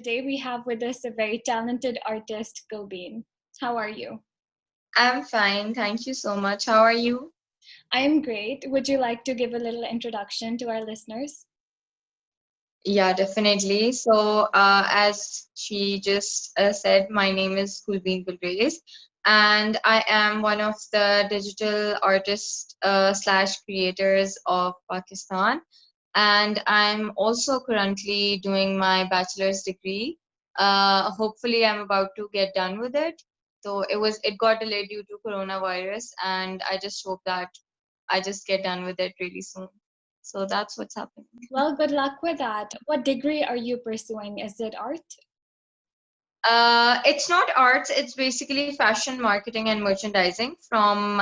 today we have with us a very talented artist, Gulbeen. How are you? I'm fine. Thank you so much. How are you? I am great. Would you like to give a little introduction to our listeners? Yeah, definitely. As she just said, my name is Kulbeen Gulrez, and I am one of the digital artists slash creators of Pakistan. And I'm also currently doing my bachelor's degree. Hopefully, I'm about to get done with it. So it got delayed due to coronavirus, and I just hope that I just get done with it really soon. So that's what's happening. Well, good luck with that. What degree are you pursuing? Is it art? It's not arts, it's basically fashion marketing and merchandising from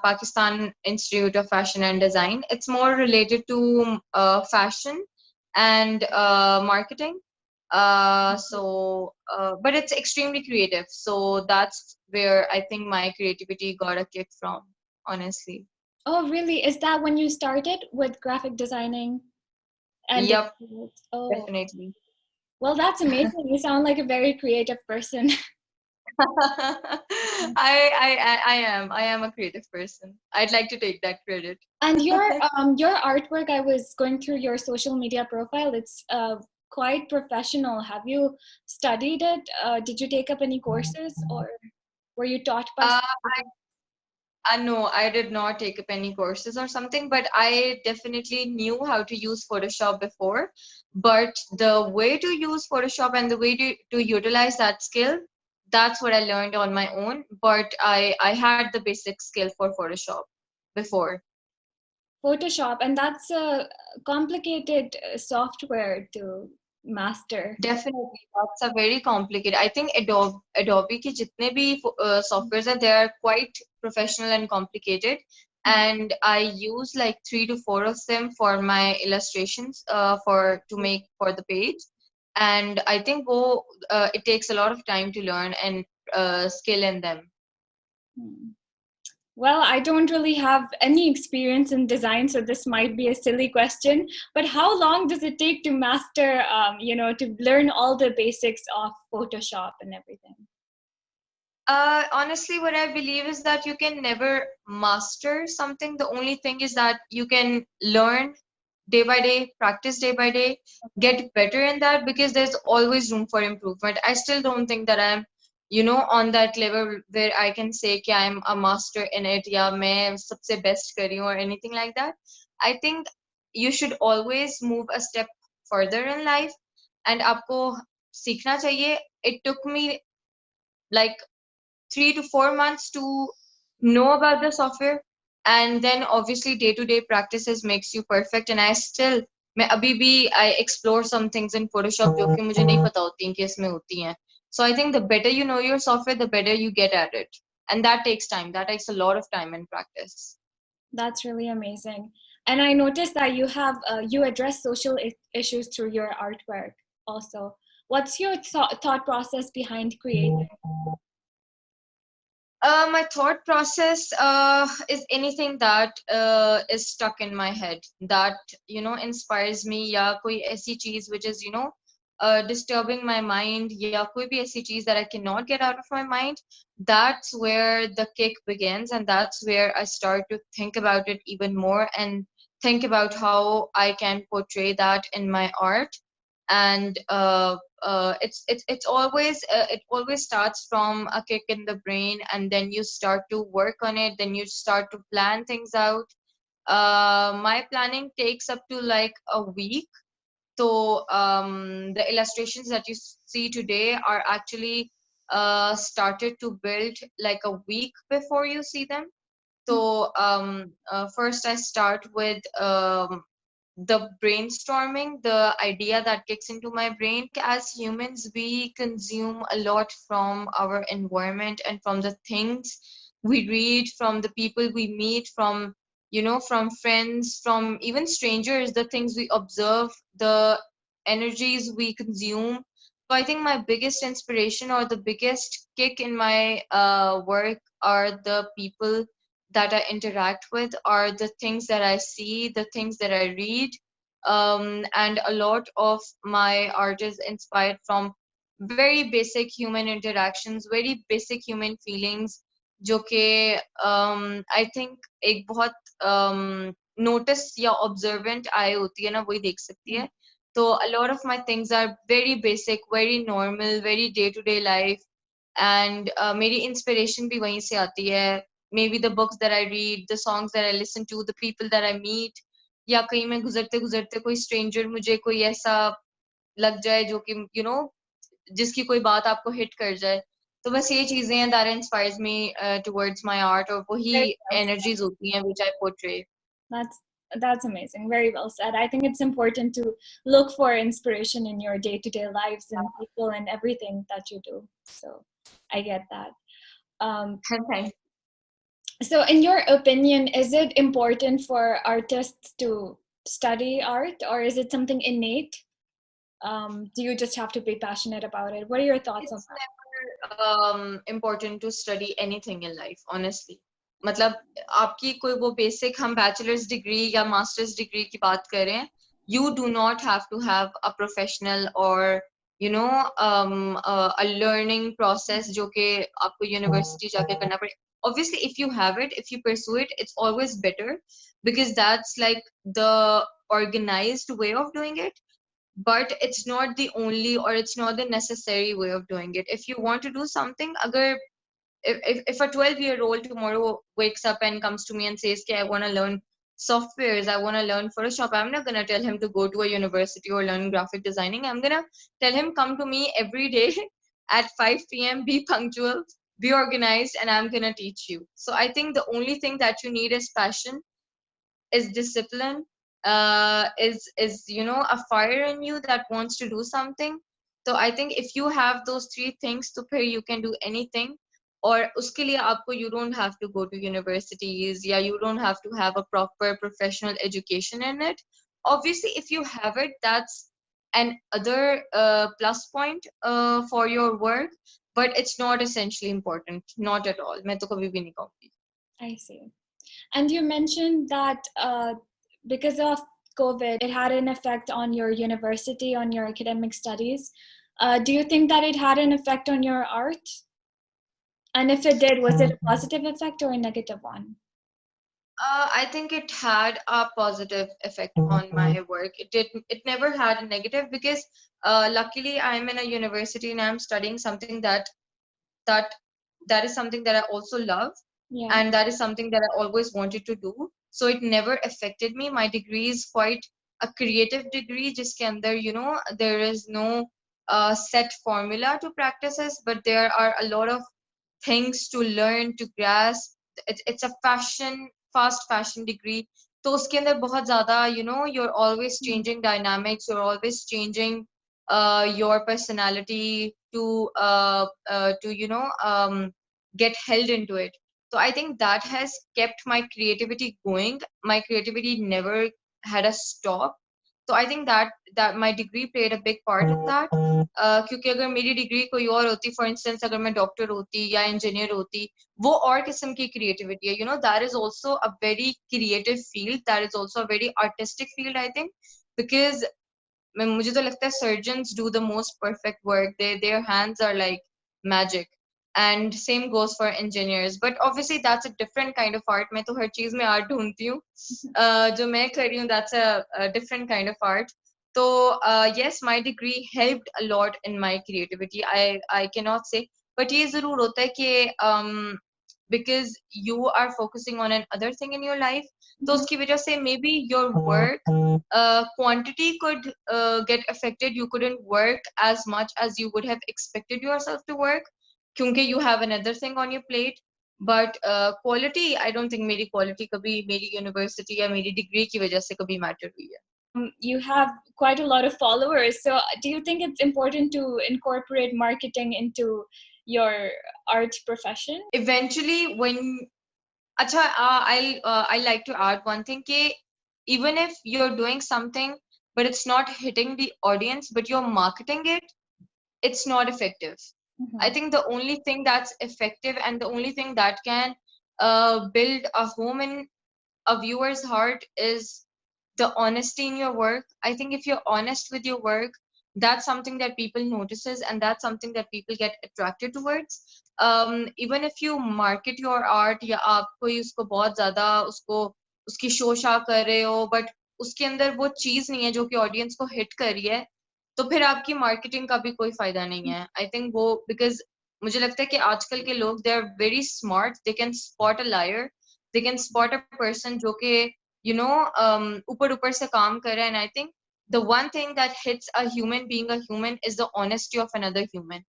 Pakistan Institute of Fashion and Design. It's more related to fashion and marketing. But it's extremely creative. So that's where I think my creativity got a kick from, honestly. Oh, really? Is that when you started with graphic designing and Yep, digital? Oh, definitely. well, that's amazing. You sound like a very creative person. I am a creative person. I'd like to take that credit. And your artwork, I was going through your social media profile. It's quite professional. Have you studied it? Did you take up any courses, or were you taught by Uh, somebody? no, I did not take up any courses or something, but I definitely knew how to use Photoshop before. But the way to use Photoshop and the way to utilize that skill, that's what I learned on my own. But I had the basic skill for Photoshop before. Photoshop, and that's a complicated software to master. Definitely, that's a very complicated. I think Adobe के जितने भी softwares are, they are quite professional and complicated. And I use like 3 to 4 of them for my illustrations, for to make for the page. And I think it takes a lot of time to learn and skill in them. Hmm. Well, I don't really have any experience in design, so this might be a silly question. But how long does it take to master, to learn all the basics of Photoshop and everything? Honestly, what I believe is that you can never master something. The only thing is that you can learn day by day, practice day by day, Okay. get better in that because there's always room for improvement. I still don't think that I'm, on that level where I can say कि I'm a master in it या मैं सबसे best कर रही हूँ or anything like that. I think you should always move a step further in life and आपको सीखना चाहिए. It took me like 3 to 4 months to know about the software, and then obviously day-to-day practices makes you perfect. And मैं अभी भी I explore some things in Photoshop जो कि मुझे नहीं पता होती हैं कि इसमें होती हैं. So I think the better you know your software, the better you get at it, and that takes time. That takes a lot of time and practice. That's really amazing. And I noticed that you address social issues through your artwork also. What's your thought process behind creating? My thought process is anything that is stuck in my head that inspires me या कोई ऐसी चीज which is disturbing my mind या कोई भी ऐसी चीज that I cannot get out of my mind. That's where the kick begins, and that's where I start to think about it even more and think about how I can portray that in my art. And it always starts from a kick in the brain, and then you start to work on it, then you start to plan things out. My planning takes up to like a week. So the illustrations that you see today are actually started to build like a week before you see them. So first I start with the brainstorming, the idea that kicks into my brain. As humans, we consume a lot from our environment and from the things we read, from the people we meet, from friends, from even strangers, the things we observe, the energies we consume. So I think my biggest inspiration or the biggest kick in my work are the people that I interact with, are the things that I see, the things that I read. And a lot of my art is inspired from very basic human interactions, very basic human feelings, जो कि I think एक बहुत notice या observant eye होती है ना, वही देख सकती है. So a lot of my things are very basic, very normal, very day to day life, and मेरी inspiration भी वहीं से आती है. Maybe the books that I read, the songs that I listen to, the people that I meet, या कहीं मैं गुजरते गुजरते कोई stranger मुझे कोई ऐसा लग जाए जो कि जिसकी कोई बात आपको हिट कर जाए. तो बस ये चीजें हैं that inspires me towards my art, और वही Very well said. energies होती हैं which I portray. That's amazing. Very well said. I think it's important to look for inspiration in your day-to-day lives and people and everything that you do. So I get that. Thank So in your opinion, is it important for artists to study art, or is it something innate? Do you just have to be passionate about it? What are your thoughts on It's never important to study anything in life, honestly. मतलब आपकी कोई वो basic, हम bachelor's degree या master's degree की बात करें, you do not have to have a professional or a learning process जो कि आपको university जाके करना पड़े. Obviously, if you have it, if you pursue it, it's always better, because that's like the organized way of doing it. But it's not the only, or it's not the necessary way of doing it. If you want to do something, agar if a 12-year-old tomorrow wakes up and comes to me and says, okay, I want to learn softwares, I want to learn Photoshop, I'm not going to tell him to go to a university or learn graphic designing. I'm going to tell him, come to me every day at 5 p.m, be punctual, be organized, and I'm going to teach you. So I think the only thing that you need is passion, is discipline, is a fire in you that wants to do something. So I think if you have those three things, to pair, you can do anything. Or uske liye aapko, you don't have to go to universities, yeah, you don't have to have a proper professional education in it. Obviously, if you have it, that's an other plus point for your work, but it's not essentially important, not at all. मैं तो कभी भी नहीं कहूँगी. I see. And you mentioned that because of COVID, it had an effect on your university, on your academic studies. Do you think that it had an effect on your art? And if it did, was it a positive effect or a negative one? I think it had a positive effect on my work. It never had a negative, because luckily I'm in a university and I'm studying something that that is something that I also love, Yeah. and that is something that I always wanted to do. So it never affected me. My degree is quite a creative degree, जिसके अंदर there is no set formula to practices, but there are a lot of things to learn, to grasp. It's a fast fashion degree. तो उसके अंदर बहुत ज़्यादा you're always changing dynamics, you're always changing your personality to get held into it. So I think that has kept my creativity going. My creativity never had a stop. So I think that my degree played a big part in that. क्योंकि अगर मेरी degree कोई और होती, for instance अगर मैं doctor होती या इंजीनियर होती, वो और किस्म की क्रिएटिविटी है. That is also a very creative field, that is also a very artistic field, I think. Because मुझे तो लगता है surgeons do the most perfect work. Their hands are like magic, and same goes for engineers, but obviously that's a different kind of art. मैं तो हर चीज में art ढूंढती हूँ. जो मैं कर रही हूँ, that's a different kind of art. So yes, my degree helped a lot in my creativity. I cannot say, but ये जरूर होता है कि because you are focusing on another thing in your life, तो उसकी वजह से maybe your work quantity could get affected. You couldn't work as much as you would have expected yourself to work, क्योंकि you have another thing on your plate. But quality, I don't think मेरी quality कभी मेरी university या मेरी degree की वजह से कभी matter हुई है. You have quite a lot of followers. So do you think it's important to incorporate marketing into your art profession? Eventually, when acha, I like to add one thing, कि even if you're doing something but it's not hitting the audience, but you're marketing it, it's not effective. I think the only thing that's effective and the only thing that can build a home in a viewer's heart is the honesty in your work. I think if you're honest with your work, that's something that people notices, and that's something that people get attracted towards. Even if you market your art, या आप कोई उसको बहुत ज्यादा उसको उसकी शोशा कर रहे हो, बट उसके अंदर वो चीज नहीं है जो कि ऑडियंस को हिट कर रही है, तो फिर आपकी मार्केटिंग का भी कोई फायदा नहीं है. आई थिंक वो, बिकॉज मुझे लगता है कि आजकल के लोग they are very smart, they can spot a liar, they can spot a person जो कि यू नो ऊपर ऊपर से काम कर रहा है. And I think the one thing that hits a human being a human is the honesty of another human.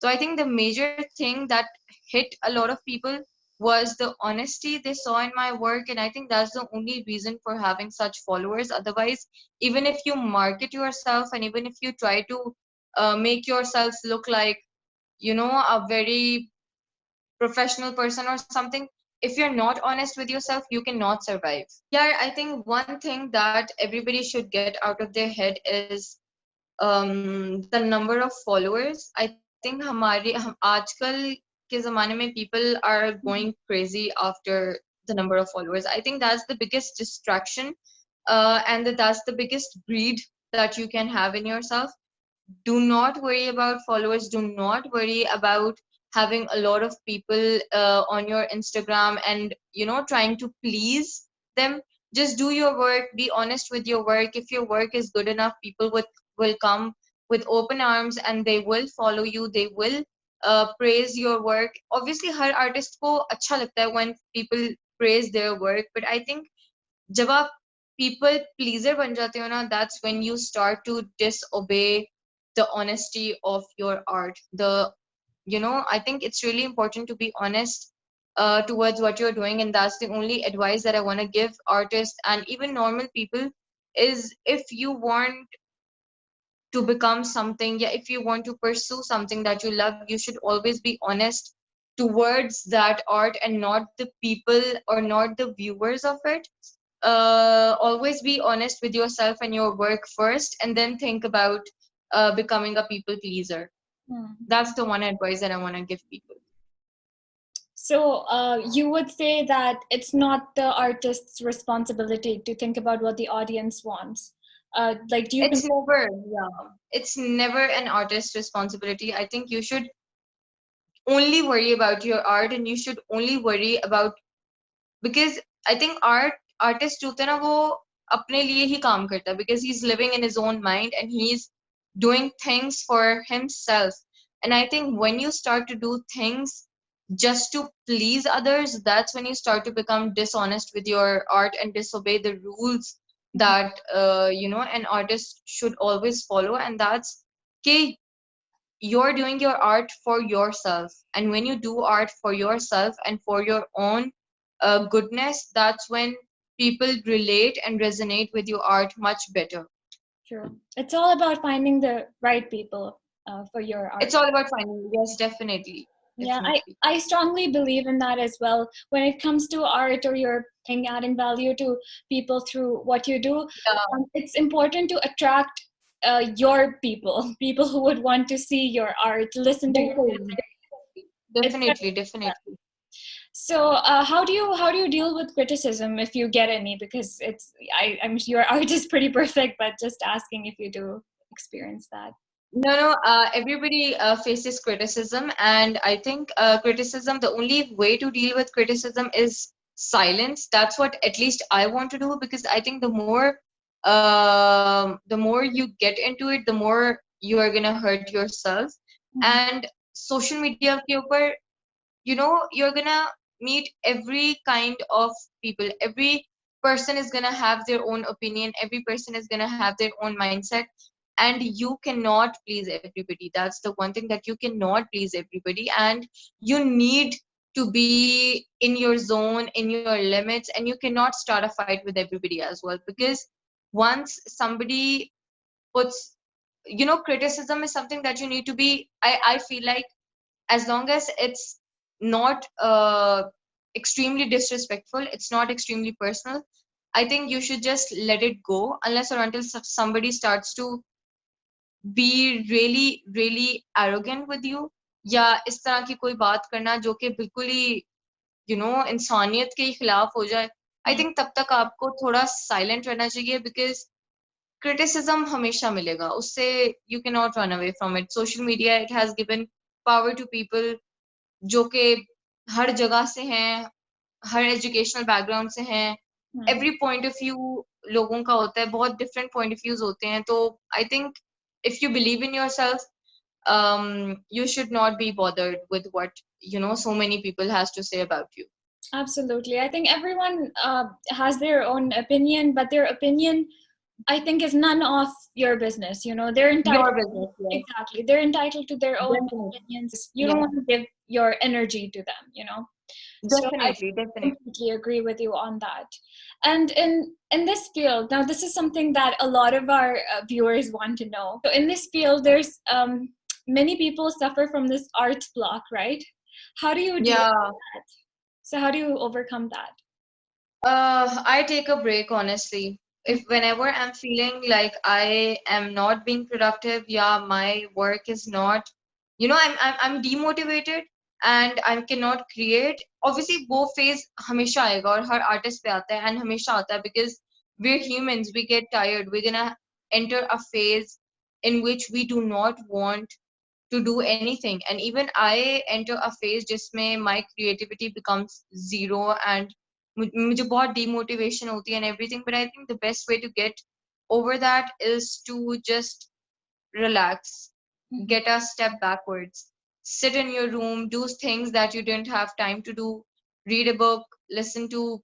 So I think the major thing that hit a lot of people was the honesty they saw in my work, and I think that's the only reason for having such followers. Otherwise, even if you market yourself and even if you try to make yourselves look like, you know, a very professional person or something, if you're not honest with yourself, you cannot survive. Yeah, I think one thing that everybody should get out of their head is the number of followers. I think हमारे हम आजकल के ज़माने में people are going crazy after the number of followers. I think that's the biggest distraction, and that's the biggest greed that you can have in yourself. Do not worry about followers, do not worry about having a lot of people on your Instagram and trying to please them. Just do your work, be honest with your work. If your work is good enough, people will come with open arms and they will follow you, they will praise your work. Obviously her artist को अच्छा लगता है when people praise their work, but I think जब आप people pleaser बन जाते हो ना, that's when you start to disobey the honesty of your art. I think it's really important to be honest towards what you're doing, and that's the only advice that I want to give artists and even normal people. Is if you want to become something, yeah, if you want to pursue something that you love, you should always be honest towards that art and not the people or not the viewers of it. Always be honest with yourself and your work first, and then think about becoming a people pleaser. That's the one advice that I want to give people. So you would say that it's not the artist's responsibility to think about what the audience wants. Like, do you? It's never, yeah, it's never an artist's responsibility. I think you should only worry about your art, and you should only worry about, because I think artist जो होता है ना वो अपने लिए ही काम करता है, because he's living in his own mind and he's doing things for himself. And I think when you start to do things just to please others, that's when you start to become dishonest with your art and disobey the rules that an artist should always follow. And that's कि you're doing your art for yourself, and when you do art for yourself and for your own goodness, that's when people relate and resonate with your art much better. True. It's all about finding the right people for your art. It's all about finding, yes, definitely. Yeah, Definitely. I strongly believe in that as well. When it comes to art or you're adding value to people through what you do, Yeah, it's important to attract your people, people who would want to see your art, listen to your definitely. it's very Definitely, definitely. so how do you deal with criticism if you get any? Because I'm your art is pretty perfect, but just asking if you do experience that. No, no, everybody faces criticism, and I think criticism, the only way to deal with criticism is silence. That's what at least I want to do, because I think the more you get into it, the more you are gonna hurt yourself. And social media ke upar, you're gonna meet every kind of people. Every person is gonna have their own opinion. Every person is gonna have their own mindset, and you cannot please everybody. That's the one thing, that you cannot please everybody, and you need to be in your zone, in your limits, and you cannot start a fight with everybody as well, because once somebody puts, criticism is something that you need to be, I feel like, as long as it's not extremely disrespectful, it's not extremely personal, I think you should just let it go, unless or until somebody starts to be really really arrogant with you, या इस तरह की कोई बात करना जो कि बिल्कुल ही इंसानियत के खिलाफ हो जाए. आई थिंक तब तक आपको थोड़ा साइलेंट रहना चाहिए, बिकॉज criticism हमेशा मिलेगा उससे you cannot run away from it. Social media, it has given power to people जो कि हर जगह से हैं, हर एजुकेशनल बैकग्राउंड से हैं, एवरी पॉइंट ऑफ व्यू लोगों का होता है, बहुत डिफरेंट पॉइंट ऑफ व्यूज होते हैं. तो I think if you believe in yourself, you should not be bothered with what so many people has to say about you. Absolutely. I think everyone has their own opinion, but their opinion, I think, is none of your business. They're entitled. Your business, yes. Exactly. They're entitled to their own Definitely. opinions. You don't want to give your energy to them. So I Definitely. completely agree with you on that. And in this field, now this is something that a lot of our viewers want to know. So in this field, there's many people suffer from this art block, right? How do you deal with that? So how do you overcome that? I take a break, honestly. If whenever I'm feeling like I am not being productive, yeah, my work is not, I'm demotivated and I cannot create. Obviously, वो phase हमेशा आएगा और हर artist पे आता है and हमेशा आता है because we're humans, we get tired. We're gonna enter a phase in which we do not want to do anything, and even I enter a phase जिसमें my creativity becomes zero and मुझे बहुत demotivation होती है and everything. But I think the best way to get over that is to just relax, get a step backwards, sit in your room, do things that you didn't have time to do, read a book, listen to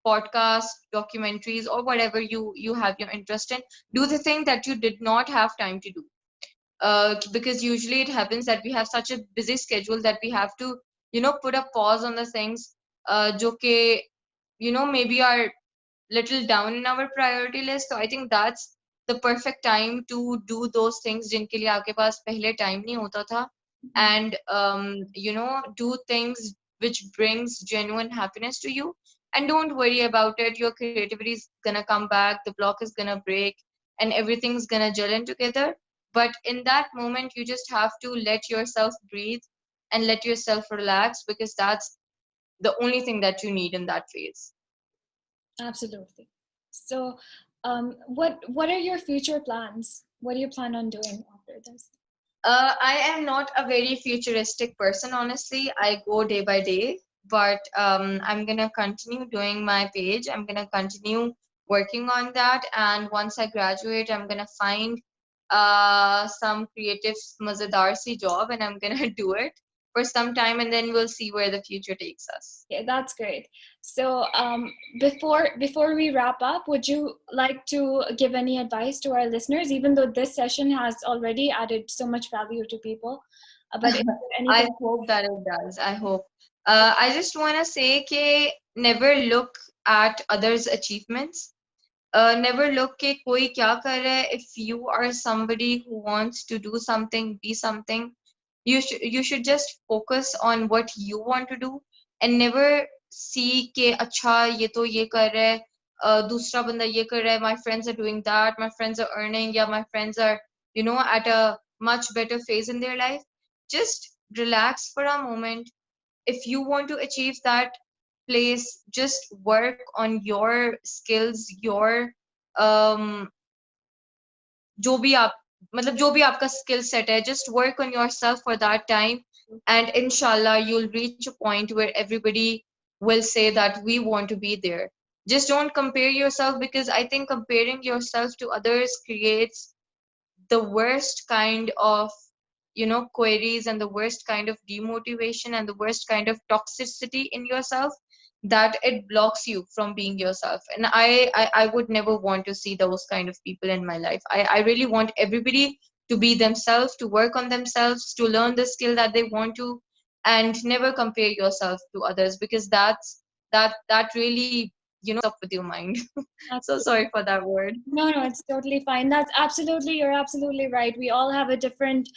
podcasts, documentaries, or whatever you have your interest in. Do the thing that you did not have time to do, because usually it happens that we have such a busy schedule that we have to put a pause on the things jo ke maybe are little down in our priority list. So I think that's the perfect time to do those things जिनके लिए आपके पास पहले time नहीं होता था, and do things which brings genuine happiness to you, and don't worry about it. Your creativity is gonna come back, the block is gonna break, and everything's gonna gel in together. But in that moment, you just have to let yourself breathe and let yourself relax, because that's the only thing that you need in that phase. Absolutely. So what are your future plans? What do you plan on doing after this? I am not a very futuristic person, honestly. I go day by day, but I'm gonna continue doing my page. I'm gonna continue working on that, and once I graduate, I'm gonna find some creative mazadarsi job, and I'm gonna do it for some time, and then we'll see where the future takes us. Yeah, that's great. So before we wrap up, would you like to give any advice to our listeners, even though this session has already added so much value to people? But is there anything? I hope that it does. I hope. I just want to say कि never look at others' achievements. Never look कि कोई क्या कर रहा है. If you are somebody who wants to do something, be something, you should just focus on what you want to do, and never see कि अच्छा ये तो ये कर रहा है, दूसरा बंदा ये कर रहा है, my friends are doing that, my friends are earning, yeah, my friends are at a much better phase in their life. Just relax for a moment. If you want to achieve that place, just work on your skills, your um जो भी आप मतलब जो भी आपका skill set है, just work on yourself for that time, and inshallah you'll reach a point where everybody will say that we want to be there. Just don't compare yourself, because I think comparing yourself to others creates the worst kind of queries, and the worst kind of demotivation, and the worst kind of toxicity in yourself, that it blocks you from being yourself. And I would never want to see those kind of people in my life. I really want everybody to be themselves, to work on themselves, to learn the skill that they want to, and never compare yourself to others, because that really up with your mind. So sorry for that word. No, it's totally fine. You're absolutely right. We all have a different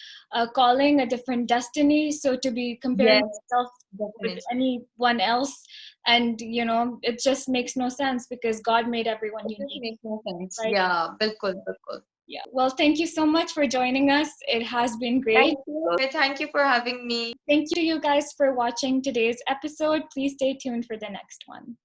calling, a different destiny. So to be comparing yourself with anyone else, and it just makes no sense, because God made everyone unique. It makes no sense. Right? Yeah, bilkul. Yeah. Well, thank you so much for joining us. It has been great. Thank you for having me. Thank you guys for watching today's episode. Please stay tuned for the next one.